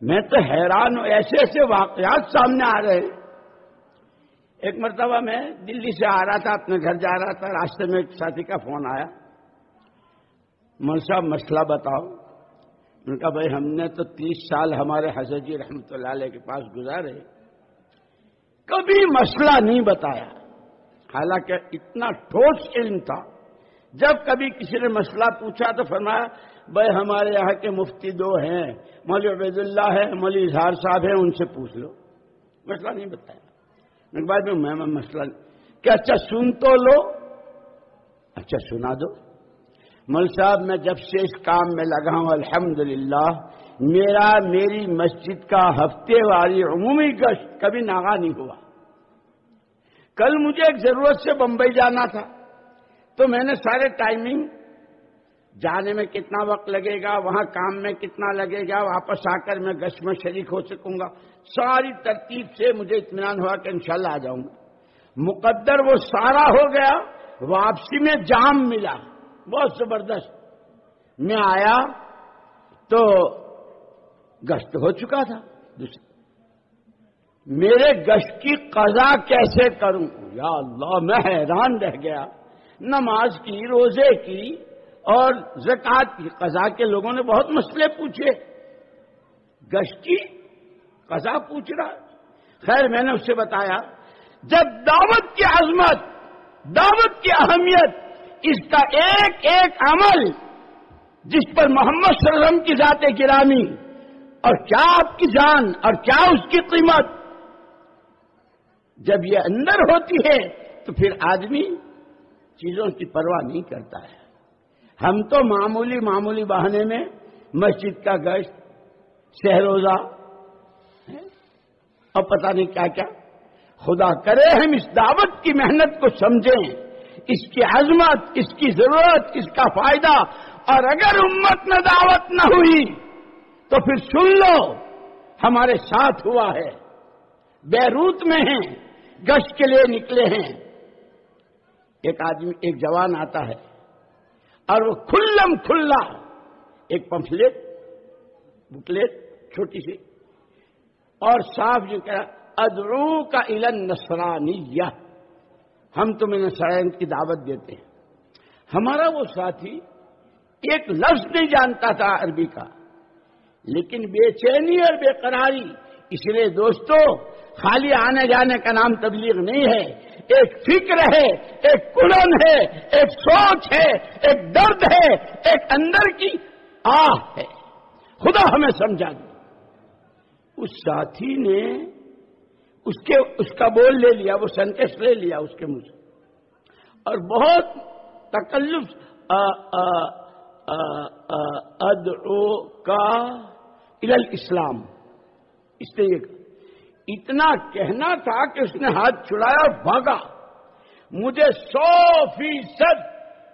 میں تو حیران ہوں، ایسے ایسے واقعات سامنے آ رہے ہیں۔ ایک مرتبہ میں دلی سے آ رہا تھا، اپنے گھر جا رہا تھا، راستے میں ایک ساتھی کا فون آیا، مول صاحب مسئلہ بتاؤ۔ میں نے کہا بھائی ہم نے تو 30 سال ہمارے حضرت جی رحمۃ اللہ علیہ کے پاس گزارے، کبھی مسئلہ نہیں بتایا، حالانکہ اتنا ٹھوس علم تھا۔ جب کبھی کسی نے مسئلہ پوچھا تو فرمایا بھائی ہمارے یہاں کے مفتی 2 ہیں، مولوی عبید اللہ ہے، مولوی اظہار صاحب ہیں، ان سے پوچھ لو۔ مسئلہ نہیں بتایا۔ بعد میں مسئلہ کہ اچھا سن تو لو، اچھا سنا دو۔ مول صاحب میں جب سے اس کام میں لگا ہوں الحمدللہ میری مسجد کا ہفتے واری عمومی گشت کبھی ناغا نہیں ہوا۔ کل مجھے ایک ضرورت سے بمبئی جانا تھا، تو میں نے سارے ٹائمنگ، جانے میں کتنا وقت لگے گا، وہاں کام میں کتنا لگے گا، واپس آ کر میں گشت میں شریک ہو سکوں گا، ساری ترتیب سے مجھے اطمینان ہوا کہ انشاءاللہ آ جاؤں گا۔ مقدر وہ سارا ہو گیا، واپسی میں جام ملا بہت زبردست۔ میں آیا تو گشت ہو چکا تھا۔ میرے گشت کی قضا کیسے کروں؟ یا اللہ، میں حیران رہ گیا۔ نماز کی، روزے کی اور زکوٰۃ کی قضا کے لوگوں نے بہت مسئلے پوچھے، گشت کی قضا پوچھ رہا۔ خیر میں نے اس سے بتایا جب دعوت کی عظمت، دعوت کی اہمیت، اس کا ایک ایک عمل جس پر محمد صلی اللہ علیہ وسلم کی ذات گرامی اور کیا آپ کی جان اور کیا اس کی قیمت، جب یہ اندر ہوتی ہے تو پھر آدمی چیزوں کی پرواہ نہیں کرتا ہے۔ ہم تو معمولی بہانے میں مسجد کا گشت، سہروزہ اور پتہ نہیں کیا کیا۔ خدا کرے ہم اس دعوت کی محنت کو سمجھیں، اس کی عظمت، اس کی ضرورت، اس کا فائدہ، اور اگر امت میں دعوت نہ ہوئی تو پھر سن لو ہمارے ساتھ ہوا ہے۔ بیروت میں ہیں، گشت کے لیے نکلے ہیں، ایک جوان آتا ہے اور وہ کھلم کھلا ایک پمفلیٹ بکلیٹ چھوٹی سی اور صاف جو کہا ادعو کا الی النصرانیہ، ہم تمہیں نصرانیت کی دعوت دیتے ہیں۔ ہمارا وہ ساتھی ایک لفظ نہیں جانتا تھا عربی کا، لیکن بے چینی اور بے قراری، اس لیے دوستو خالی آنے جانے کا نام تبلیغ نہیں ہے، ایک فکر ہے، ایک کڑن ہے، ایک سوچ ہے، ایک درد ہے، ایک اندر کی آہ ہے۔ خدا ہمیں سمجھا دے۔ اس ساتھی نے اس کا بول لے لیا، وہ سینٹنس لے لیا اس کے منہ سے اور بہت تکلف ادعو کا الی الاسلام، اس نے یہ اتنا کہنا تھا کہ اس نے ہاتھ چھڑایا اور بھاگا۔ مجھے 100%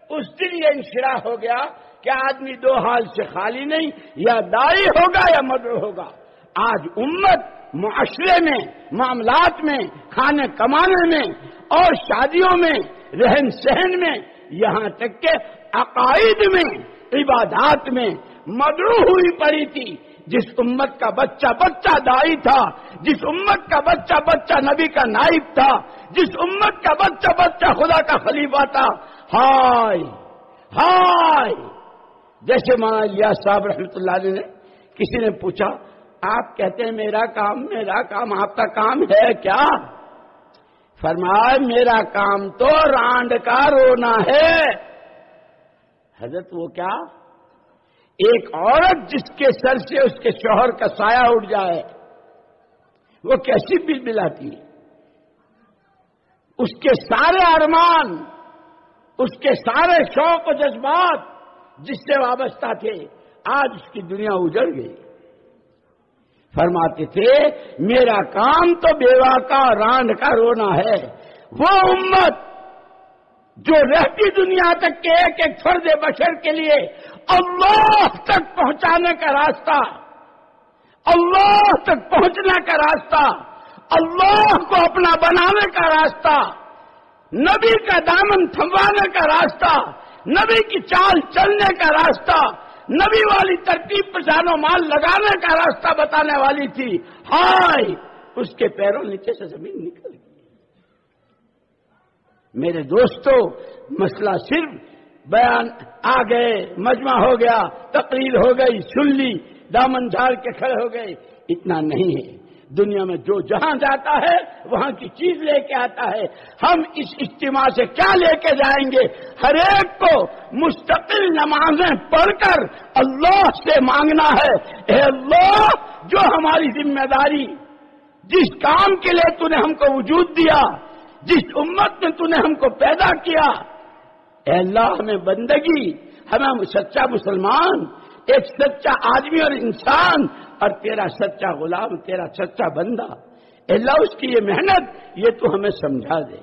اس دن یہ انشراح ہو گیا کہ آدمی دو حال سے خالی نہیں، یا داعی ہوگا یا مدعو ہوگا۔ آج امت معاشرے میں، معاملات میں، کھانے کمانے میں اور شادیوں میں، رہن سہن میں، یہاں تک کہ عقائد میں، عبادات میں مدعو ہوئی پڑی تھی۔ جس امت کا بچہ داعی تھا، جس امت کا بچہ نبی کا نائب تھا، جس امت کا بچہ خدا کا خلیفہ تھا، ہائے ہائے، جیسے مولانا الیاس صاحب رحمۃ اللہ علیہ نے، کسی نے پوچھا آپ کہتے ہیں میرا کام، آپ کا کام ہے کیا؟ فرمایا میرا کام تو رانڈ کا رونا ہے۔ حضرت وہ کیا؟ ایک عورت جس کے سر سے اس کے شوہر کا سایہ اٹھ جائے وہ کیسی بلبلاتی ہے؟ اس کے سارے ارمان، اس کے سارے شوق و جذبات جس سے وابستہ تھے، آج اس کی دنیا اجڑ گئی۔ فرماتے تھے میرا کام تو بیوہ کا رانڈ کا رونا ہے۔ وہ امت جو رہتی دنیا تک کے ایک ایک فرد بشر کے لیے اللہ تک پہنچانے کا راستہ، اللہ تک پہنچنے کا راستہ، اللہ کو اپنا بنانے کا راستہ، نبی کا دامن تھموانے کا راستہ، نبی کی چال چلنے کا راستہ، نبی والی ترتیب پر جان و مال لگانے کا راستہ بتانے والی تھی، ہائے اس کے پیروں نیچے سے زمین نکل گئی۔ میرے دوستو، مسئلہ صرف بیان آ گئے، مجمع ہو گیا، تقریر ہو گئی، سن لی، دامن جھاڑ کے کھڑے ہو گئے، اتنا نہیں ہے۔ دنیا میں جو جہاں جاتا ہے وہاں کی چیز لے کے آتا ہے۔ ہم اس اجتماع سے کیا لے کے جائیں گے؟ ہر ایک کو مستقل نمازیں پڑھ کر اللہ سے مانگنا ہے، اے اللہ جو ہماری ذمہ داری، جس کام کے لیے تو نے ہم کو وجود دیا، جس امت میں تو نے ہم کو پیدا کیا، اے اللہ ہمیں بندگی، ہمیں سچا مسلمان، ایک سچا آدمی اور انسان اور تیرا سچا غلام، تیرا سچا بندہ، اے اللہ اس کی یہ محنت یہ تو ہمیں سمجھا دے۔